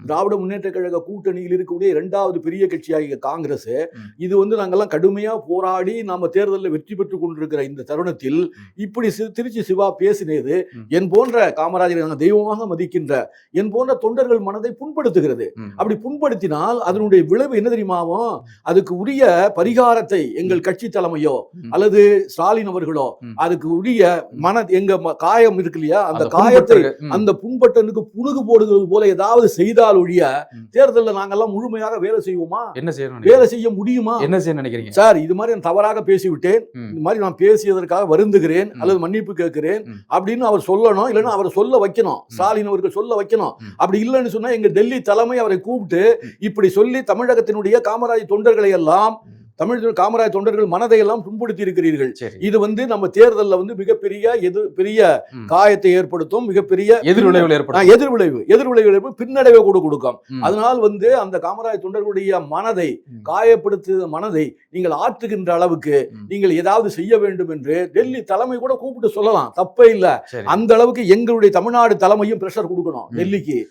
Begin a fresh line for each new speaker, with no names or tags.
திராவிட முன்னேற்ற கழக கூட்டணியில் இருக்கக்கூடிய 2வது பெரிய கட்சியாகிய காங்கிரஸ் இது நாங்கெல்லாம் கடுமையா போராடி நாம தேர்தலில் வெற்றி பெற்றுக் கொண்டிருக்கிற இந்த தருணத்தில் இப்படி திருச்சி சிவா பேசினது என் போன்ற காமராஜரை நாங்கள் தெய்வமாக மதிக்கின்ற என் போன்ற தொண்டர்கள் மனதை புண்படுத்துகிறது. அப்படி புண்படுத்தினால் அதனுடைய விளைவு என்ன தெரியுமாவும், அதுக்கு உரிய பரிகாரத்தை எங்கள் கட்சி தலைமையோ அல்லது ஸ்டாலின் அவர்களோ அதுக்கு உரிய எங்க காயம் இருக்கு இல்லையா, அந்த காயத்தை அந்த புண்பட்டனுக்கு புணுகு போடுகிறது போல ஏதாவது செய்தால் ஒழிய தேர்தலில் நாங்கெல்லாம் முழுமையாக வேலை செய்வோமா,
என்ன செய்யணும்,
வேலை செய்ய முடியுமா,
என்ன செய்ய நினைக்கிறீங்க
சார்? இது மாதிரி நான் தவறாக பேசிவிட்டேன், இந்த மாதிரி நான் பேசியதற்காக வருந்துகிறேன் அல்லது மன்னிப்பு கேட்கிறேன் அப்படின்னு அவர் சொல்லணும். இல்லைன்னா அவர் சொல்ல வைக்கணும், ஸ்டாலின் அவர்கள் சொல்ல வைக்கணும். அப்படி இல்லைன்னு சொன்னா எங்க டெல்லி தலைமை அவரை கூப்பிட்டு இப்படி சொல்லி தமிழகத்தினுடைய காமராஜ் தொண்டர்களை எல்லாம் காமராஜ் தொண்டர்கள் மனதை எல்லாம் புண்படுத்தி இருக்கிறீர்கள். இது நம்ம தேர்தலில் மிகப்பெரிய காயத்தை ஏற்படுத்தும், மிகப்பெரிய எதிர்விளைவு பின்னடைவை கொடுக்கும். அதனால் அந்த காமராஜ் தொண்டர்களுடைய மனதை காயப்படுத்த மனதை நீங்கள் ஆற்றுகின்ற அளவுக்கு நீங்கள் ஏதாவது செய்ய வேண்டும் என்று டெல்லி தலைமை கூட கூப்பிட்டு சொல்லலாம், தப்பே இல்லை. அந்த அளவுக்கு எங்களுடைய தமிழ்நாடு தலைமையும் பிரஷர் கொடுக்கணும் டெல்லிக்கு.